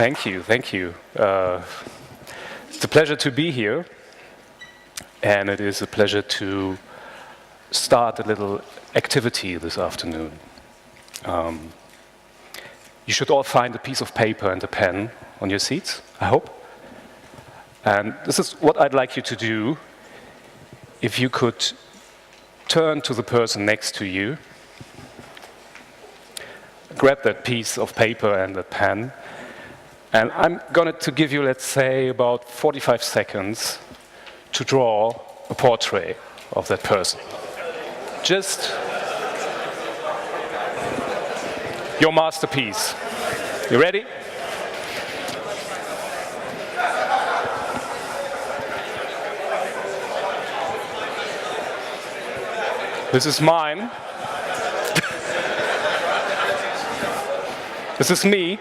Thank you, thank you. It's a pleasure to be here, and it is a pleasure to start a little activity this afternoon. You should all find a piece of paper and a pen on your seats, I hope. And this is what I'd like you to do. If you could turn to the person next to you, grab that piece of paper and that pen, and I'm going to give you, let's say, about 45 seconds to draw a portrait of that person. Just your masterpiece. You ready? This is mine. This is me.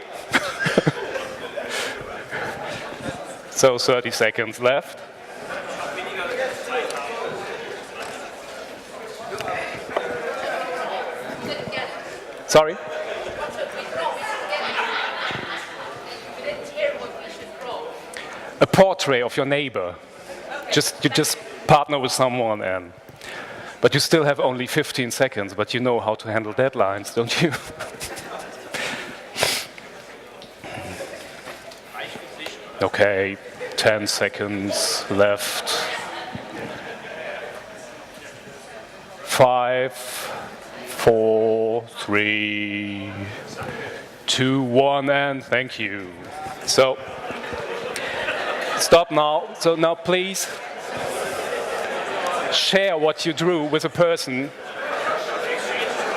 So 30 seconds left. Sorry? A portrait of your neighbor. You just partner with someone, but you still have only 15 seconds, but you know how to handle deadlines, don't you? Okay, 10 seconds left. 5, 4, 3, 2, 1, and thank you. So, stop now. So now please share what you drew with a person.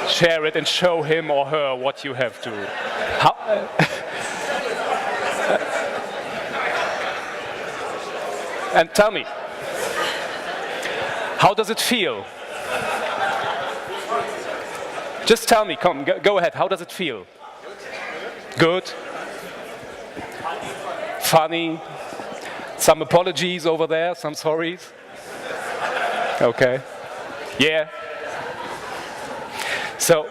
Share it and show him or her what you have drawn. And tell me, how does it feel? Just tell me, come, go ahead, how does it feel? Good? Funny? Some apologies over there, some sorries? Okay. Yeah? So,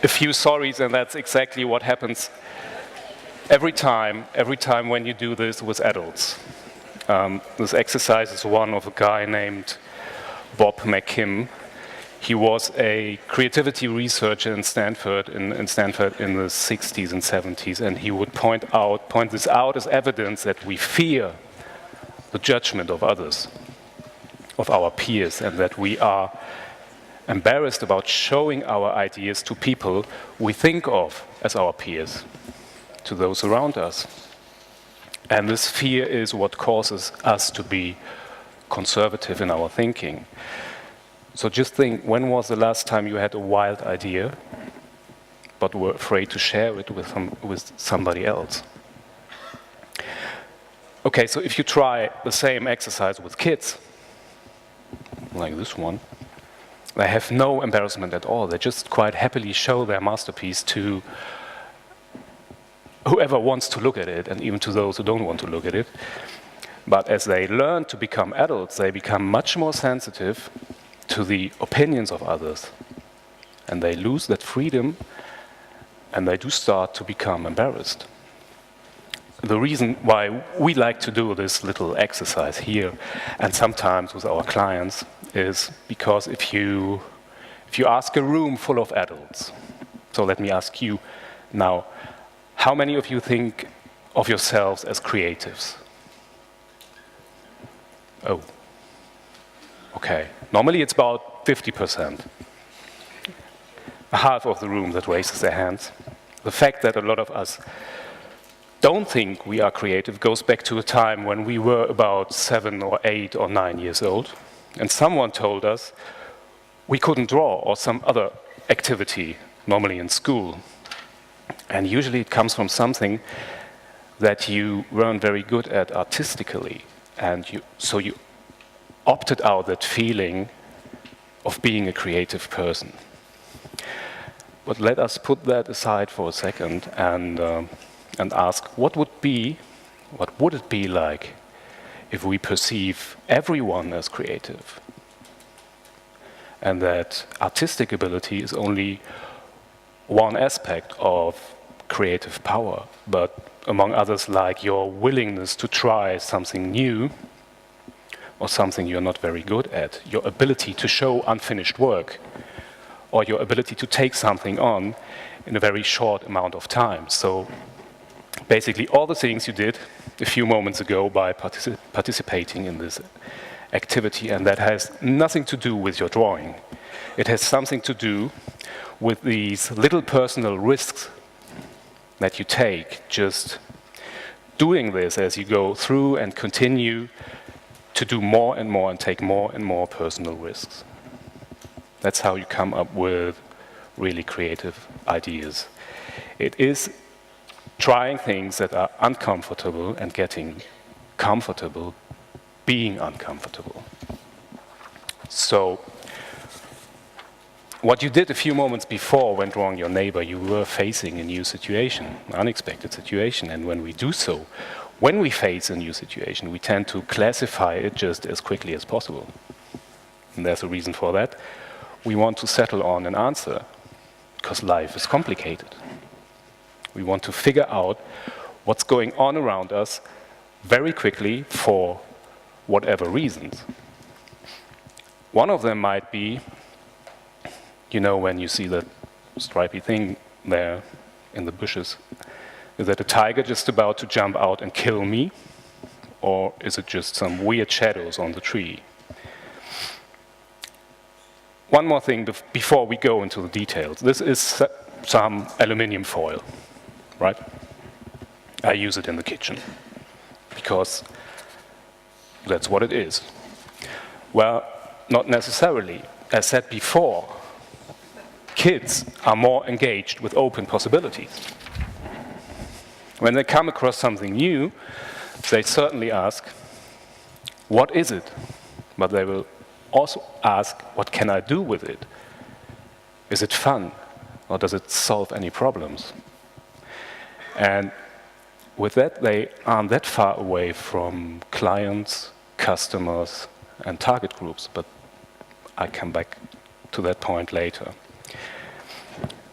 a few sorries, and that's exactly what happens every time when you do this with adults. This exercise is one of a guy named Bob McKim. He was a creativity researcher in Stanford in the 60s and 70s, and he would point this out as evidence that we fear the judgment of others, of our peers, and that we are embarrassed about showing our ideas to people we think of as our peers, to those around us. And this fear is what causes us to be conservative in our thinking. So just think, when was the last time you had a wild idea, but were afraid to share it with somebody else? Okay, so if you try the same exercise with kids, like this one, they have no embarrassment at all. They just quite happily show their masterpiece to whoever wants to look at it, and even to those who don't want to look at it. But as they learn to become adults, they become much more sensitive to the opinions of others. And they lose that freedom, and they do start to become embarrassed. The reason why we like to do this little exercise here, and sometimes with our clients, is because if you ask a room full of adults, so let me ask you now, how many of you think of yourselves as creatives? Oh, okay. Normally it's about 50%. Half of the room that raises their hands. The fact that a lot of us don't think we are creative goes back to a time when we were about 7 or 8 or 9 years old, and someone told us we couldn't draw or some other activity, normally in school. And usually it comes from something that you weren't very good at artistically, and so you opted out that feeling of being a creative person. But let us put that aside for a second and ask, what would it be like if we perceive everyone as creative, and that artistic ability is only one aspect of creative power, but among others like your willingness to try something new or something you're not very good at, your ability to show unfinished work, or your ability to take something on in a very short amount of time. So basically all the things you did a few moments ago by participating in this activity, and that has nothing to do with your drawing. It has something to do with these little personal risks that you take, just doing this as you go through and continue to do more and more and take more and more personal risks. That's how you come up with really creative ideas. It is trying things that are uncomfortable and getting comfortable being uncomfortable. So, what you did a few moments before when drawing your neighbor, you were facing a new situation, an unexpected situation, and when we do so, when we face a new situation, we tend to classify it just as quickly as possible. And there's a reason for that. We want to settle on an answer, because life is complicated. We want to figure out what's going on around us very quickly for whatever reasons. One of them might be, you know, when you see that stripy thing there in the bushes, is that a tiger just about to jump out and kill me? Or is it just some weird shadows on the tree? One more thing before we go into the details. This is some aluminium foil, right? I use it in the kitchen because that's what it is. Well, not necessarily. As said before, kids are more engaged with open possibilities. When they come across something new, they certainly ask, what is it? But they will also ask, what can I do with it? Is it fun? Or does it solve any problems? And with that, they aren't that far away from clients, customers, and target groups, but I come back to that point later.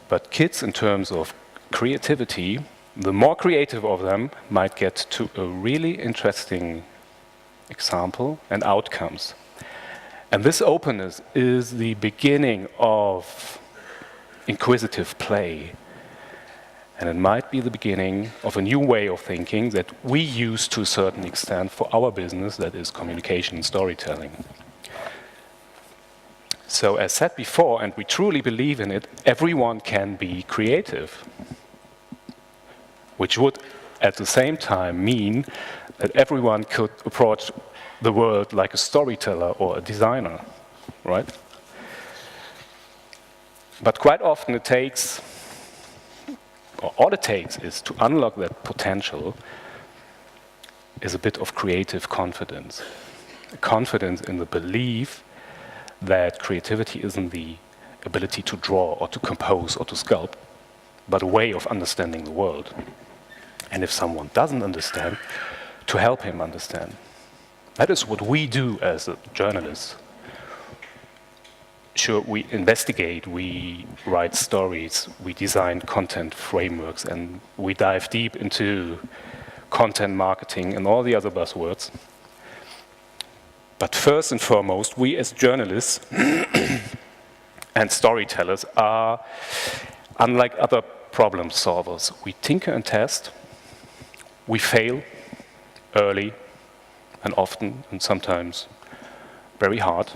But kids, in terms of creativity, the more creative of them might get to a really interesting example and outcomes. And this openness is the beginning of inquisitive play. And it might be the beginning of a new way of thinking that we use to a certain extent for our business, that is communication and storytelling. So as said before, and we truly believe in it, everyone can be creative. Which would at the same time mean that everyone could approach the world like a storyteller or a designer, right? But quite often it takes, or all it takes is to unlock that potential is a bit of creative confidence. Confidence in the belief that creativity isn't the ability to draw or to compose or to sculpt, but a way of understanding the world. And if someone doesn't understand, to help him understand. That is what we do as a journalist. Sure, we investigate, we write stories, we design content frameworks, and we dive deep into content marketing and all the other buzzwords. But first and foremost, we as journalists and storytellers are, unlike other problem solvers, we tinker and test, we fail early and often and sometimes very hard.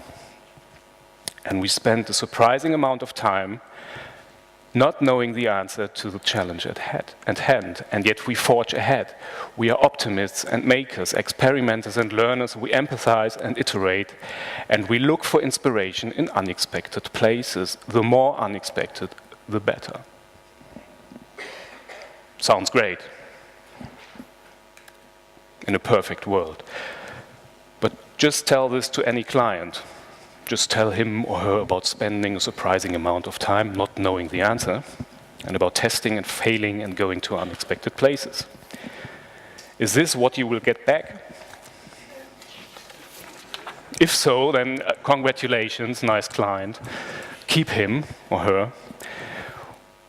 And we spend a surprising amount of time not knowing the answer to the challenge at hand, and yet we forge ahead. We are optimists and makers, experimenters and learners. We empathize and iterate, and we look for inspiration in unexpected places. The more unexpected, the better. Sounds great in a perfect world. But just tell this to any client. Just tell him or her about spending a surprising amount of time not knowing the answer, and about testing and failing and going to unexpected places. Is this what you will get back? If so, then congratulations, nice client. Keep him or her.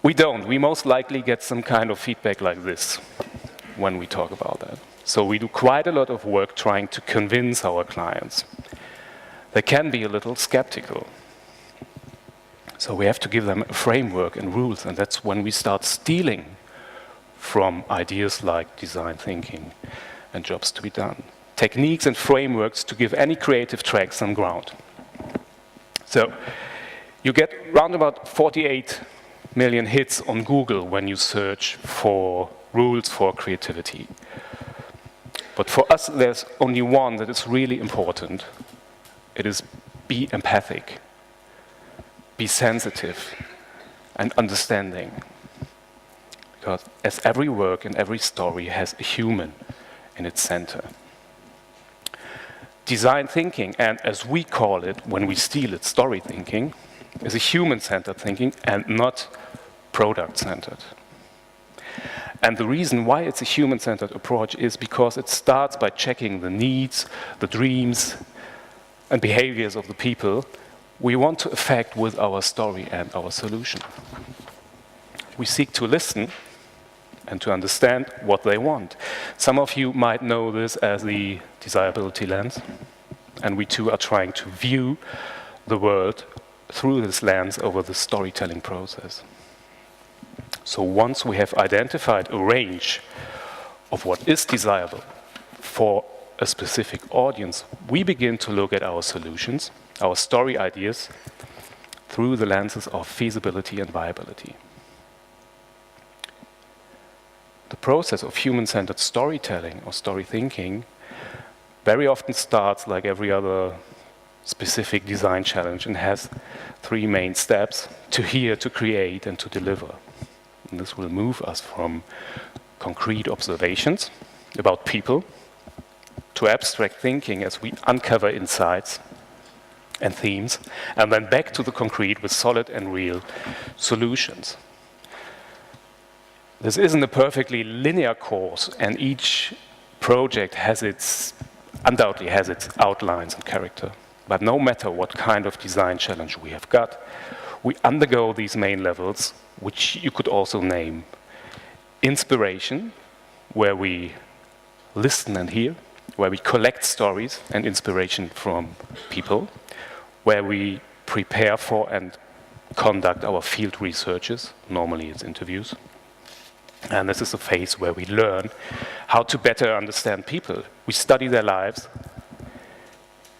We don't. We most likely get some kind of feedback like this when we talk about that. So we do quite a lot of work trying to convince our clients. They can be a little skeptical. So we have to give them a framework and rules, and that's when we start stealing from ideas like design thinking and jobs to be done. Techniques and frameworks to give any creative track some ground. So you get round about 48 million hits on Google when you search for rules for creativity. But for us, there's only one that is really important. It is be empathic, be sensitive, and understanding. Because as every work and every story has a human in its center. Design thinking, and as we call it when we steal it, story thinking, is a human-centered thinking and not product-centered. And the reason why it's a human-centered approach is because it starts by checking the needs, the dreams, and behaviors of the people we want to affect with our story and our solution. We seek to listen and to understand what they want. Some of you might know this as the desirability lens, and we too are trying to view the world through this lens over the storytelling process. So once we have identified a range of what is desirable for a specific audience, we begin to look at our solutions, our story ideas, through the lenses of feasibility and viability. The process of human-centered storytelling or story thinking very often starts like every other specific design challenge and has three main steps: to hear, to create, and to deliver. And this will move us from concrete observations about people to abstract thinking as we uncover insights and themes, and then back to the concrete with solid and real solutions. This isn't a perfectly linear course, and each project undoubtedly has its outlines and character. But no matter what kind of design challenge we have got, we undergo these main levels, which you could also name inspiration, where we listen and hear, where we collect stories and inspiration from people, where we prepare for and conduct our field researches, normally it's interviews. And this is a phase where we learn how to better understand people. We study their lives,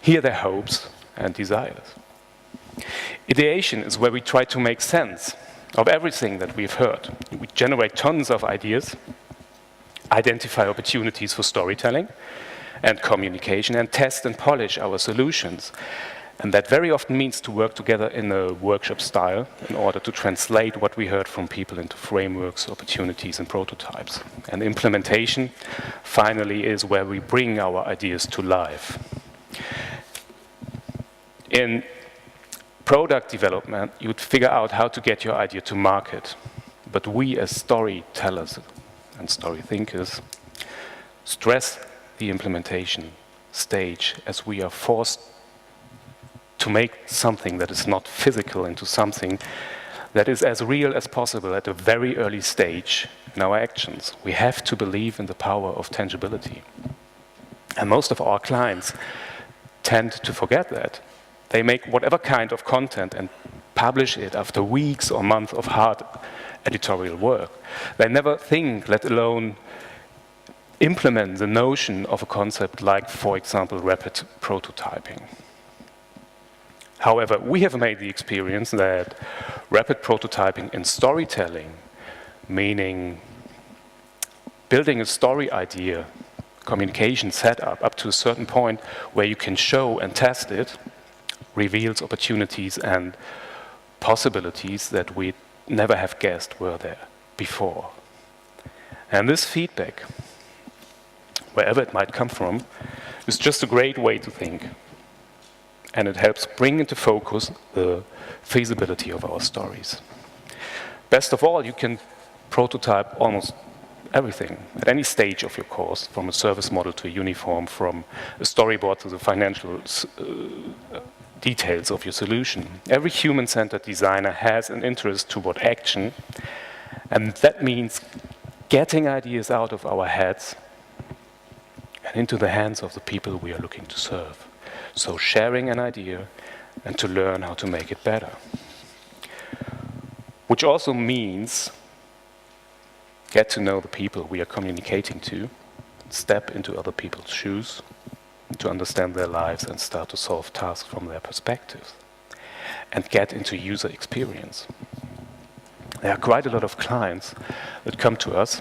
hear their hopes and desires. Ideation is where we try to make sense of everything that we've heard. We generate tons of ideas, identify opportunities for storytelling and communication, and test and polish our solutions. And that very often means to work together in a workshop style in order to translate what we heard from people into frameworks, opportunities, and prototypes. And implementation, finally, is where we bring our ideas to life. In product development, you'd figure out how to get your idea to market. But we, as storytellers and story thinkers, stress the implementation stage, as we are forced to make something that is not physical into something that is as real as possible at a very early stage in our actions. We have to believe in the power of tangibility. And most of our clients tend to forget that. They make whatever kind of content and publish it after weeks or months of hard editorial work. They never think, let alone implement the notion of a concept like, for example, rapid prototyping. However, we have made the experience that rapid prototyping in storytelling, meaning building a story idea, communication setup up to a certain point where you can show and test it, reveals opportunities and possibilities that we never have guessed were there before. And this feedback, wherever it might come from, is just a great way to think. And it helps bring into focus the feasibility of our stories. Best of all, you can prototype almost everything at any stage of your course, from a service model to a uniform, from a storyboard to the financial details of your solution. Every human-centered designer has an interest toward action, and that means getting ideas out of our heads and into the hands of the people we are looking to serve. So sharing an idea and to learn how to make it better. Which also means get to know the people we are communicating to, step into other people's shoes, to understand their lives and start to solve tasks from their perspectives, and get into user experience. There are quite a lot of clients that come to us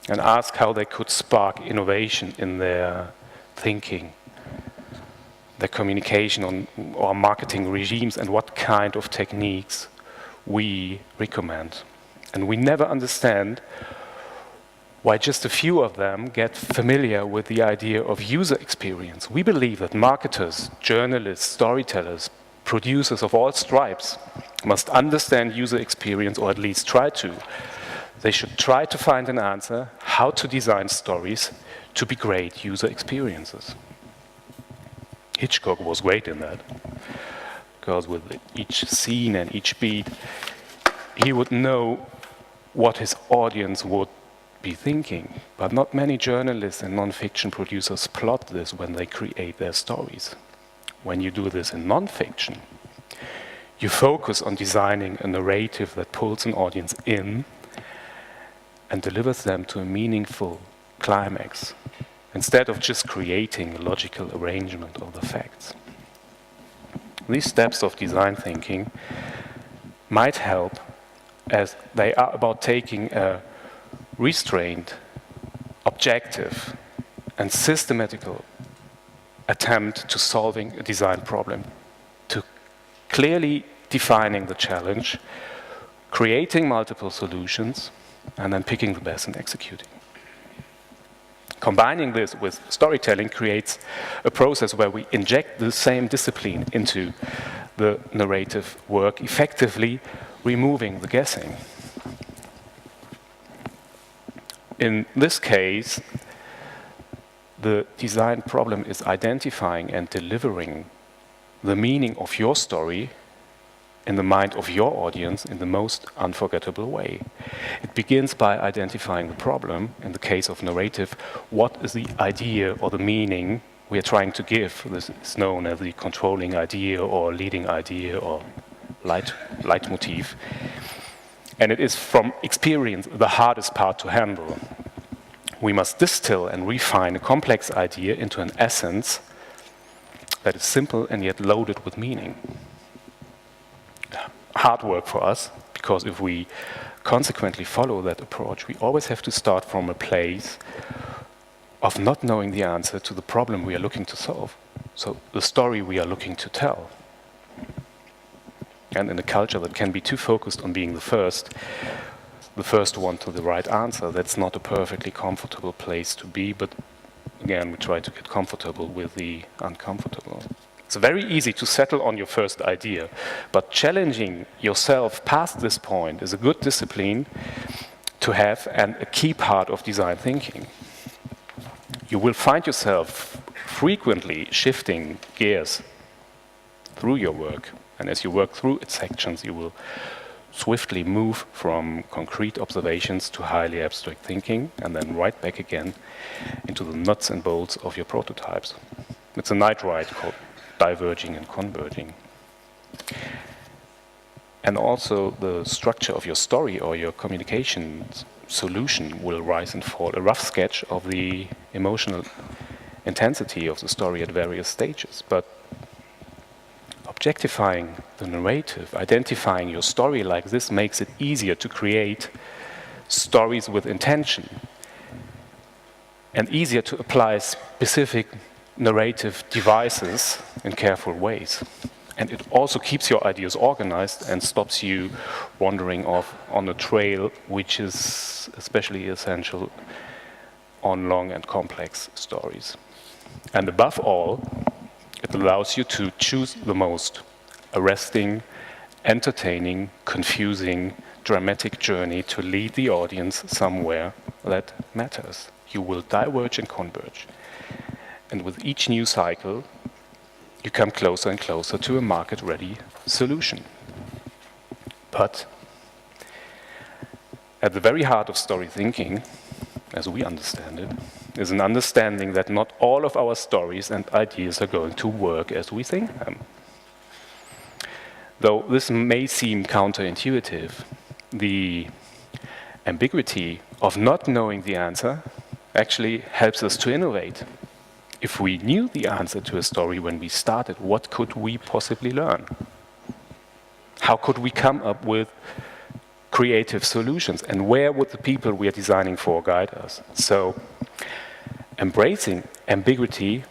and ask how they could spark innovation in their thinking, their communication on or marketing regimes, and what kind of techniques we recommend. And we never understand why just a few of them get familiar with the idea of user experience. We believe that marketers, journalists, storytellers, producers of all stripes must understand user experience, or at least try to. They should try to find an answer how to design stories to be great user experiences. Hitchcock was great in that, because with each scene and each beat, he would know what his audience would be thinking. But not many journalists and non-fiction producers plot this when they create their stories. When you do this in non-fiction, you focus on designing a narrative that pulls an audience in and delivers them to a meaningful climax, instead of just creating a logical arrangement of the facts. These steps of design thinking might help, as they are about taking a restrained, objective, and systematical attempt to solving a design problem, to clearly defining the challenge, creating multiple solutions, and then picking the best and executing. Combining this with storytelling creates a process where we inject the same discipline into the narrative work, effectively removing the guessing. In this case, the design problem is identifying and delivering the meaning of your story in the mind of your audience in the most unforgettable way. It begins by identifying the problem. In the case of narrative, what is the idea or the meaning we are trying to give? This is known as the controlling idea or leading idea or leitmotif. And it is from experience the hardest part to handle. We must distill and refine a complex idea into an essence that is simple and yet loaded with meaning. Hard work for us, because if we consequently follow that approach, we always have to start from a place of not knowing the answer to the problem we are looking to solve. So the story we are looking to tell. And in a culture that can be too focused on being the first one to the right answer, that's not a perfectly comfortable place to be, but again, we try to get comfortable with the uncomfortable. It's very easy to settle on your first idea, but challenging yourself past this point is a good discipline to have and a key part of design thinking. You will find yourself frequently shifting gears through your work, and as you work through its sections, you will swiftly move from concrete observations to highly abstract thinking, and then right back again into the nuts and bolts of your prototypes. It's a night ride called diverging and converging. And also the structure of your story or your communication solution will rise and fall. A rough sketch of the emotional intensity of the story at various stages. But objectifying the narrative, identifying your story like this makes it easier to create stories with intention and easier to apply specific narrative devices in careful ways. And it also keeps your ideas organized and stops you wandering off on a trail, which is especially essential on long and complex stories. And above all, it allows you to choose the most arresting, entertaining, confusing, dramatic journey to lead the audience somewhere that matters. You will diverge and converge. And with each new cycle, you come closer and closer to a market-ready solution. But at the very heart of story thinking, as we understand it, is an understanding that not all of our stories and ideas are going to work as we think them. Though this may seem counterintuitive, the ambiguity of not knowing the answer actually helps us to innovate. If we knew the answer to a story when we started, what could we possibly learn? How could we come up with creative solutions? And where would the people we are designing for guide us? So, embracing ambiguity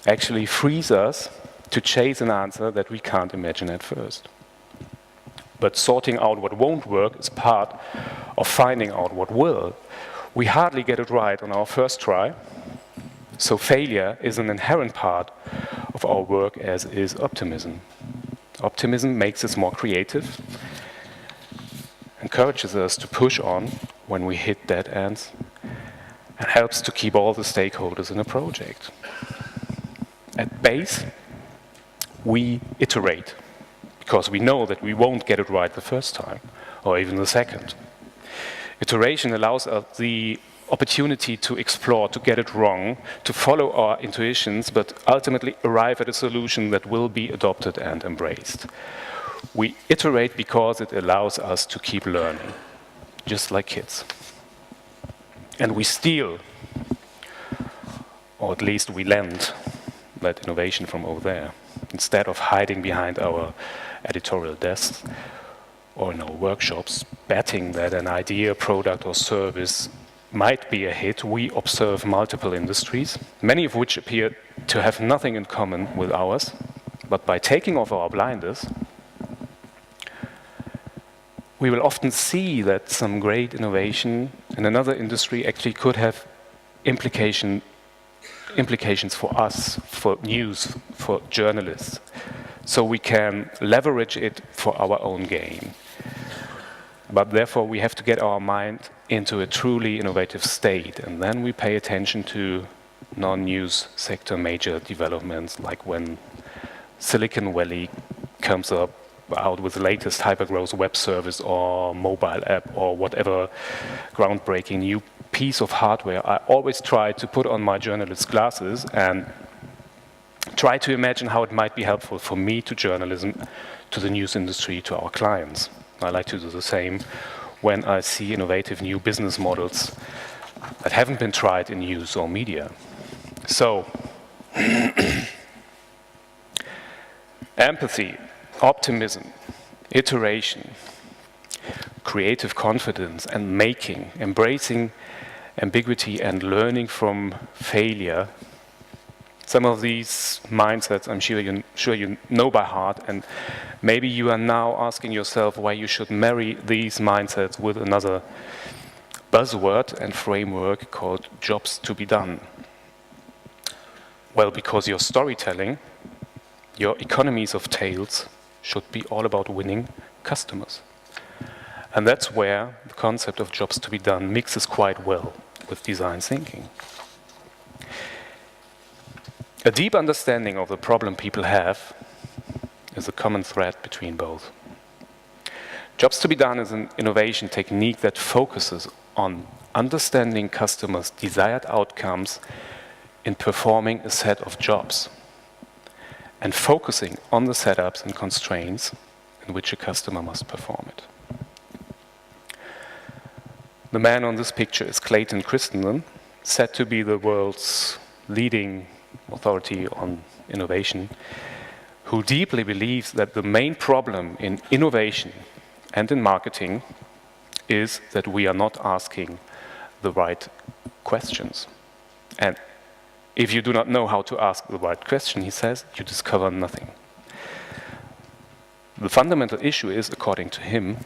actually frees us to chase an answer that we can't imagine at first. But sorting out what won't work is part of finding out what will. We hardly get it right on our first try, so failure is an inherent part of our work, as is optimism. Optimism makes us more creative, encourages us to push on when we hit dead ends, and helps to keep all the stakeholders in a project. At base, we iterate, because we know that we won't get it right the first time, or even the second. Iteration allows us the opportunity to explore, to get it wrong, to follow our intuitions, but ultimately arrive at a solution that will be adopted and embraced. We iterate because it allows us to keep learning, just like kids. And we steal, or at least we lend, that innovation from over there. Instead of hiding behind our editorial desks or in our workshops, betting that an idea, product, or service might be a hit, we observe multiple industries, many of which appear to have nothing in common with ours. But by taking off our blinders, we will often see that some great innovation in another industry actually could have implications for us, for news, for journalists. So we can leverage it for our own gain. But therefore, we have to get our mind into a truly innovative state, and then we pay attention to non-news sector major developments, like when Silicon Valley comes out with the latest hypergrowth web service or mobile app or whatever groundbreaking new piece of hardware. I always try to put on my journalist glasses and try to imagine how it might be helpful for me, to journalism, to the news industry, to our clients. I like to do the same when I see innovative new business models that haven't been tried in news or media. So, empathy, optimism, iteration, creative confidence, and making, embracing ambiguity and learning from failure. Some of these mindsets I'm sure you know by heart, and maybe you are now asking yourself why you should marry these mindsets with another buzzword and framework called jobs to be done. Well, because your storytelling, your economies of tales, should be all about winning customers. And that's where the concept of jobs to be done mixes quite well with design thinking. A deep understanding of the problem people have is a common thread between both. Jobs to be done is an innovation technique that focuses on understanding customers' desired outcomes in performing a set of jobs, and focusing on the setups and constraints in which a customer must perform it. The man on this picture is Clayton Christensen, said to be the world's leading authority on innovation, who deeply believes that the main problem in innovation and in marketing is that we are not asking the right questions. And if you do not know how to ask the right question, he says, you discover nothing. The fundamental issue is, according to him,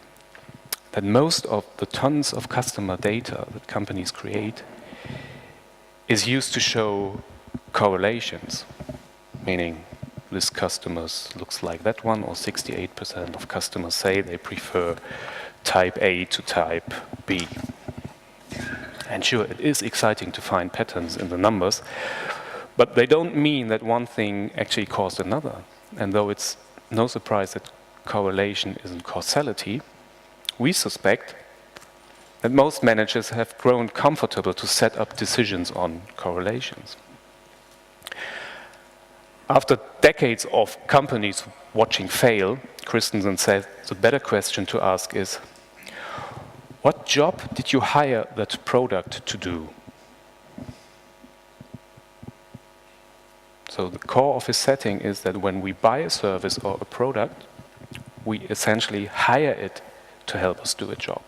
that most of the tons of customer data that companies create is used to show correlations, meaning this customer looks like that one, or 68% of customers say they prefer type A to type B. And sure, it is exciting to find patterns in the numbers, But they don't mean that one thing actually caused another. And though it's no surprise that correlation isn't causality, we suspect that most managers have grown comfortable to set up decisions on correlations. After decades of companies watching fail, Christensen said the better question to ask is, what job did you hire that product to do? So the core of his setting is that when we buy a service or a product, we essentially hire it to help us do a job.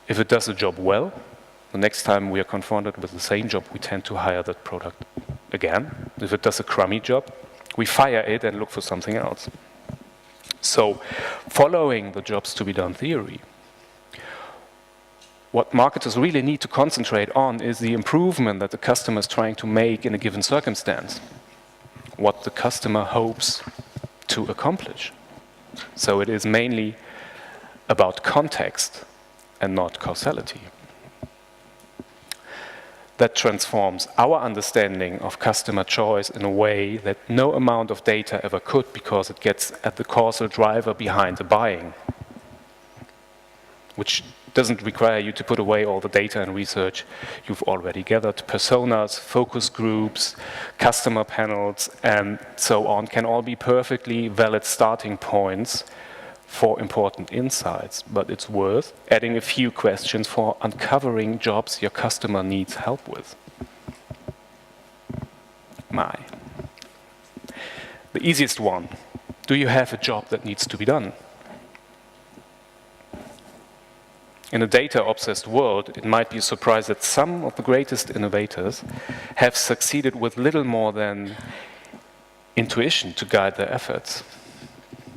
If it does the job well, the next time we are confronted with the same job, we tend to hire that product again. If it does a crummy job, we fire it and look for something else. So, following the jobs to be done theory, what marketers really need to concentrate on is the improvement that the customer is trying to make in a given circumstance, what the customer hopes to accomplish. So it is mainly about context and not causality. That transforms our understanding of customer choice in a way that no amount of data ever could, because it gets at the causal driver behind the buying, which doesn't require you to put away all the data and research you've already gathered. Personas, focus groups, customer panels, and so on can all be perfectly valid starting points for important insights, but it's worth adding a few questions for uncovering jobs your customer needs help with. The easiest one, do you have a job that needs to be done? In a data-obsessed world, it might be a surprise that some of the greatest innovators have succeeded with little more than intuition to guide their efforts.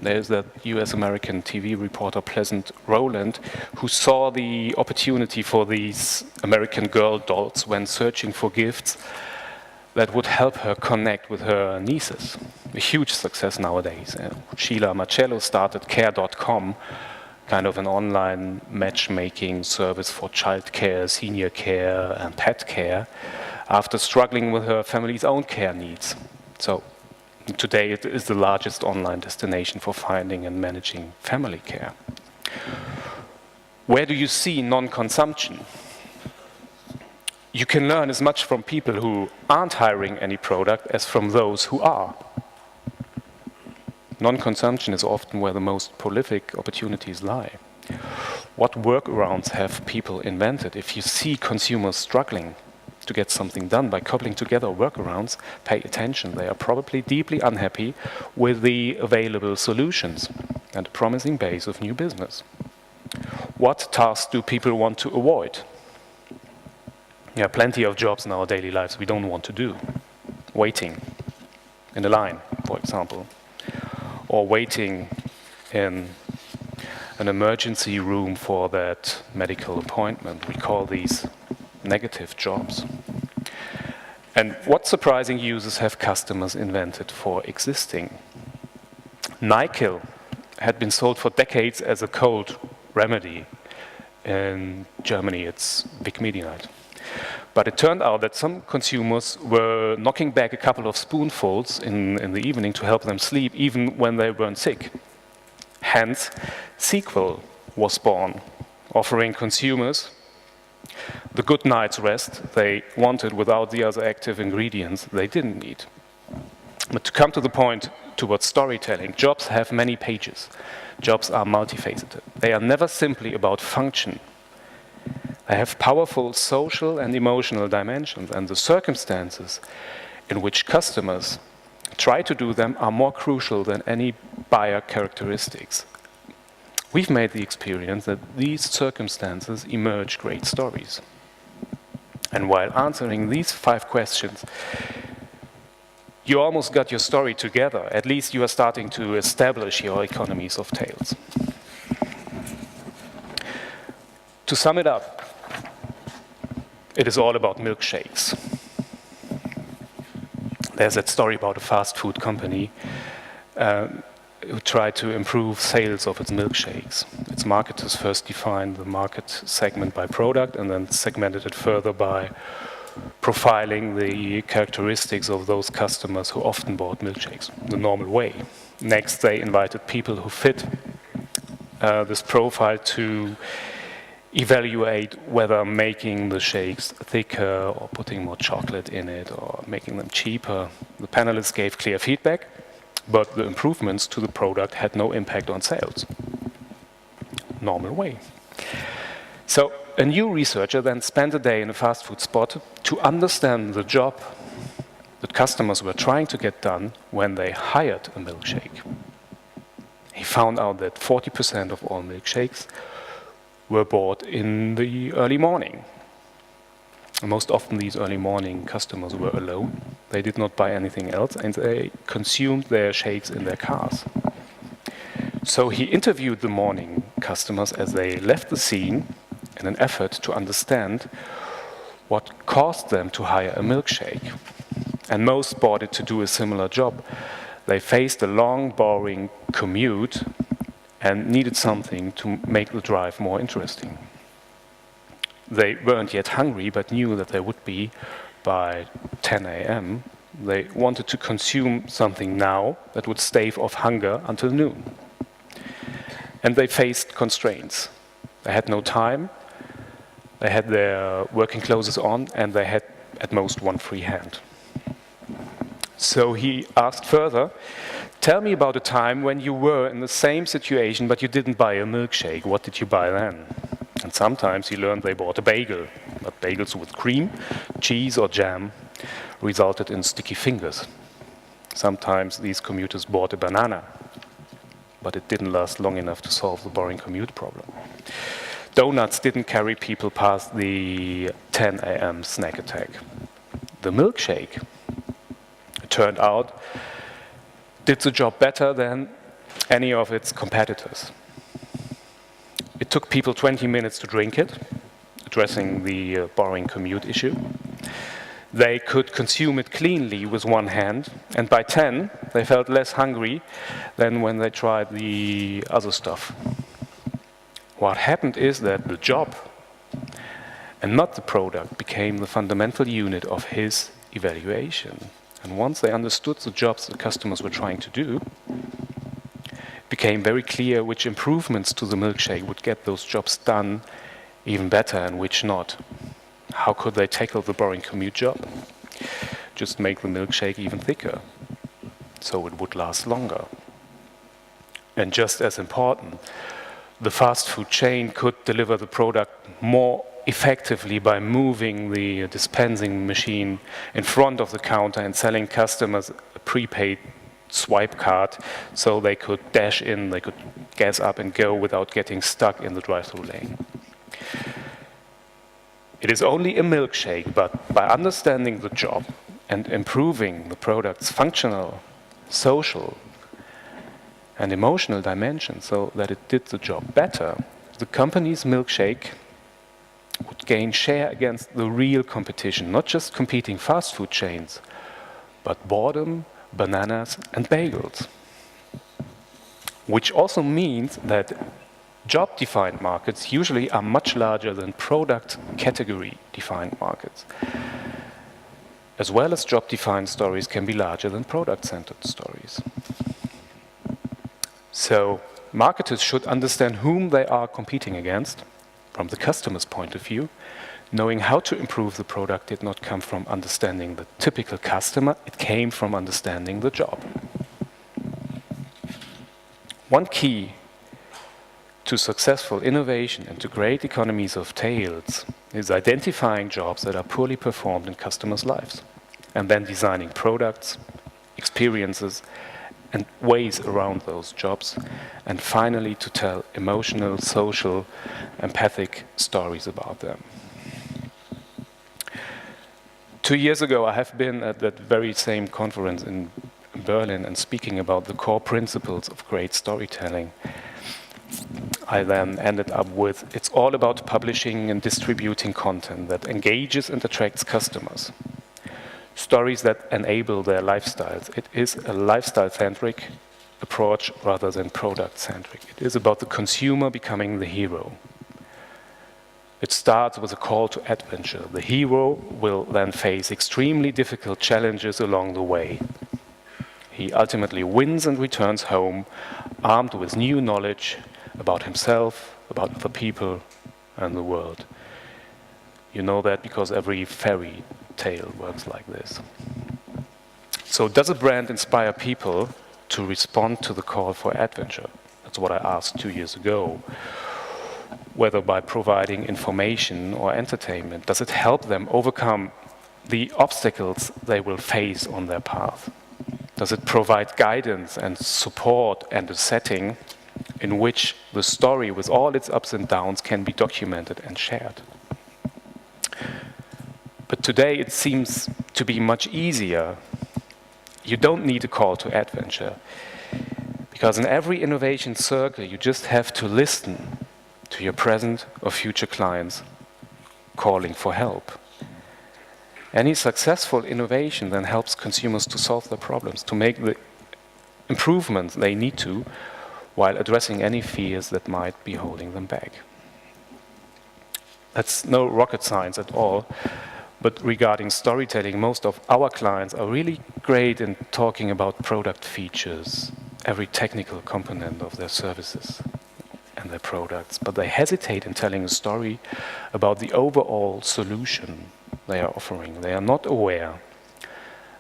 There's that US-American TV reporter, Pleasant Rowland, who saw the opportunity for these American Girl dolls when searching for gifts that would help her connect with her nieces. A huge success nowadays. Sheila Marcello started Care.com, kind of an online matchmaking service for childcare, senior care, and pet care, after struggling with her family's own care needs. So today it is the largest online destination for finding and managing family care. Where do you see non-consumption? You can learn as much from people who aren't hiring any product as from those who are. Non-consumption is often where the most prolific opportunities lie. What workarounds have people invented? If you see consumers struggling to get something done by coupling together workarounds, pay attention. They are probably deeply unhappy with the available solutions and a promising base of new business. What tasks do people want to avoid? There are plenty of jobs in our daily lives we don't want to do. Waiting in a line, for example, or waiting in an emergency room for that medical appointment. We call these negative jobs. And what surprising uses have customers invented for existing? Nyquil had been sold for decades as a cold remedy. In Germany, it's Vicmedinite. But it turned out that some consumers were knocking back a couple of spoonfuls in the evening to help them sleep, even when they weren't sick. Hence, Sequel was born, offering consumers the good night's rest they wanted without the other active ingredients they didn't need. But to come to the point towards storytelling, jobs have many pages. Jobs are multifaceted. They are never simply about function. They have powerful social and emotional dimensions, and the circumstances in which customers try to do them are more crucial than any buyer characteristics. We've made the experience that these circumstances emerge great stories. And while answering these 5 questions, you almost got your story together. At least you are starting to establish your economies of tales. To sum it up, it is all about milkshakes. There's that story about a fast food company who tried to improve sales of its milkshakes. Its marketers first defined the market segment by product and then segmented it further by profiling the characteristics of those customers who often bought milkshakes the normal way. Next, they invited people who fit this profile to evaluate whether making the shakes thicker or putting more chocolate in it or making them cheaper. The panelists gave clear feedback, but the improvements to the product had no impact on sales. Normal way. So a new researcher then spent a day in a fast food spot to understand the job that customers were trying to get done when they hired a milkshake. He found out that 40% of all milkshakes were bought in the early morning. Most often these early morning customers were alone. They did not buy anything else and they consumed their shakes in their cars. So he interviewed the morning customers as they left the scene in an effort to understand what caused them to hire a milkshake. And most bought it to do a similar job. They faced a long, boring commute and needed something to make the drive more interesting. They weren't yet hungry, but knew that they would be by 10 a.m. They wanted to consume something now that would stave off hunger until noon. And they faced constraints. They had no time, they had their working clothes on, and they had at most one free hand. So he asked further, tell me about a time when you were in the same situation but you didn't buy a milkshake. What did you buy then? And sometimes he learned they bought a bagel, but bagels with cream, cheese or jam resulted in sticky fingers. Sometimes these commuters bought a banana, but it didn't last long enough to solve the boring commute problem. Donuts didn't carry people past the 10 a.m. snack attack. The milkshake, it turned out, did the job better than any of its competitors. It took people 20 minutes to drink it, addressing the boring commute issue. They could consume it cleanly with one hand, and by 10, they felt less hungry than when they tried the other stuff. What happened is that the job, and not the product, became the fundamental unit of his evaluation. And once they understood the jobs the customers were trying to do, it became very clear which improvements to the milkshake would get those jobs done even better and which not. How could they tackle the boring commute job? Just make the milkshake even thicker, so it would last longer. And just as important, the fast food chain could deliver the product more effectively by moving the dispensing machine in front of the counter and selling customers a prepaid swipe card so they could dash in, they could gas up and go without getting stuck in the drive-through lane. It is only a milkshake, but by understanding the job and improving the product's functional, social, and emotional dimension so that it did the job better, the company's milkshake would gain share against the real competition, not just competing fast food chains, but boredom, bananas, and bagels. Which also means that job-defined markets usually are much larger than product category-defined markets. As well as job-defined stories can be larger than product-centered stories. So marketers should understand whom they are competing against from the customer's point of view. Knowing how to improve the product did not come from understanding the typical customer, it came from understanding the job. One key to successful innovation and to great economies of tales is identifying jobs that are poorly performed in customers' lives, and then designing products, experiences, and ways around those jobs, and finally to tell emotional, social, empathic stories about them. 2 years ago, I have been at that very same conference in Berlin and speaking about the core principles of great storytelling. I then ended up with, it's all about publishing and distributing content that engages and attracts customers. Stories that enable their lifestyles. It is a lifestyle-centric approach rather than product-centric. It is about the consumer becoming the hero. It starts with a call to adventure. The hero will then face extremely difficult challenges along the way. He ultimately wins and returns home, armed with new knowledge about himself, about other people, and the world. You know that because every fairy tale works like this. So does a brand inspire people to respond to the call for adventure? That's what I asked 2 years ago. Whether by providing information or entertainment, does it help them overcome the obstacles they will face on their path? Does it provide guidance and support and a setting in which the story with all its ups and downs can be documented and shared? But today it seems to be much easier. You don't need a call to adventure, because in every innovation circle you just have to listen to your present or future clients calling for help. Any successful innovation then helps consumers to solve their problems, to make the improvements they need to, while addressing any fears that might be holding them back. That's no rocket science at all, but regarding storytelling, most of our clients are really great in talking about product features, every technical component of their services and their products, but they hesitate in telling a story about the overall solution they are offering. They are not aware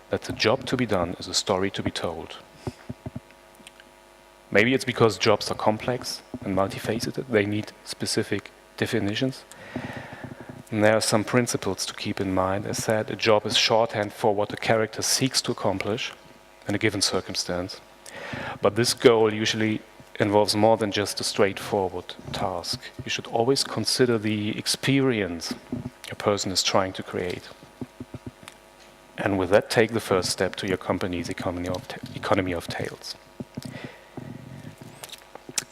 that the job to be done is a story to be told. Maybe it's because jobs are complex and multifaceted. They need specific definitions. And there are some principles to keep in mind. As said, a job is shorthand for what a character seeks to accomplish in a given circumstance. But this goal usually involves more than just a straightforward task. You should always consider the experience a person is trying to create. And with that, take the first step to your company's economy of tales.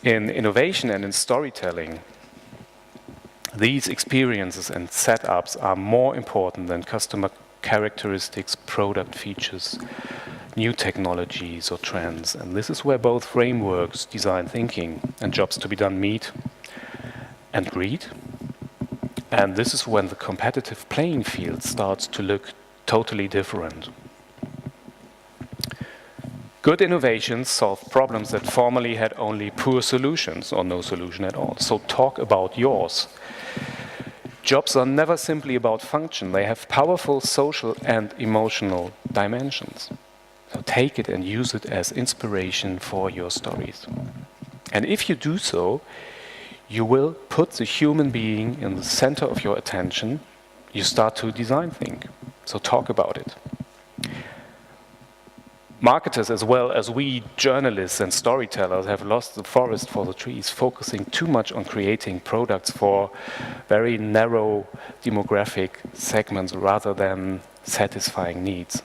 In innovation and in storytelling, these experiences and setups are more important than customer characteristics, product features, new technologies or trends. And this is where both frameworks, design thinking and jobs to be done meet and greet. And this is when the competitive playing field starts to look totally different. Good innovations solve problems that formerly had only poor solutions or no solution at all. So talk about yours. Jobs are never simply about function. They have powerful social and emotional dimensions. So take it and use it as inspiration for your stories. And if you do so, you will put the human being in the center of your attention. You start to design think. So talk about it. Marketers, as well as we journalists and storytellers, have lost the forest for the trees, focusing too much on creating products for very narrow demographic segments rather than satisfying needs.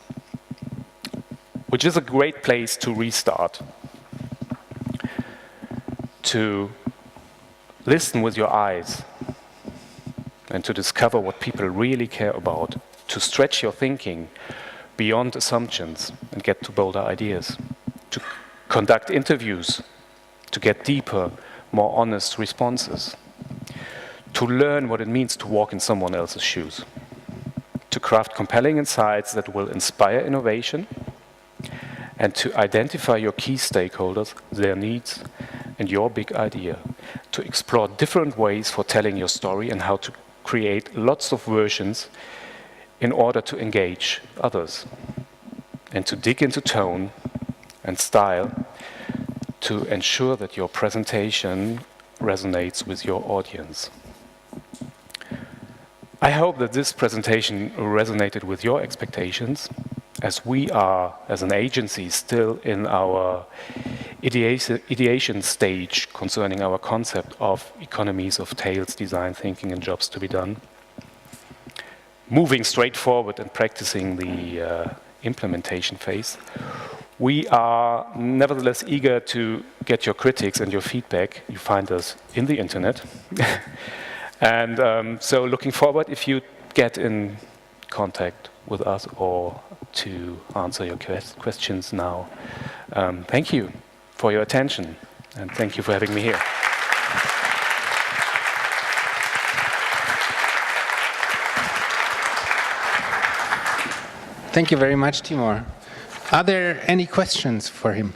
Which is a great place to restart, to listen with your eyes and to discover what people really care about, to stretch your thinking beyond assumptions and get to bolder ideas, to conduct interviews, to get deeper, more honest responses, to learn what it means to walk in someone else's shoes, to craft compelling insights that will inspire innovation, and to identify your key stakeholders, their needs, and your big idea, to explore different ways for telling your story and how to create lots of versions in order to engage others, and to dig into tone and style to ensure that your presentation resonates with your audience. I hope that this presentation resonated with your expectations, as we are, as an agency, still in our ideation stage concerning our concept of economies of tales, design thinking, and jobs to be done. Moving straight forward and practicing the implementation phase. We are nevertheless eager to get your critics and your feedback. You find us in the internet. And so looking forward if you get in contact with us or to answer your questions now. Thank you for your attention, and thank you for having me here. Thank you very much, Timour. Are there any questions for him?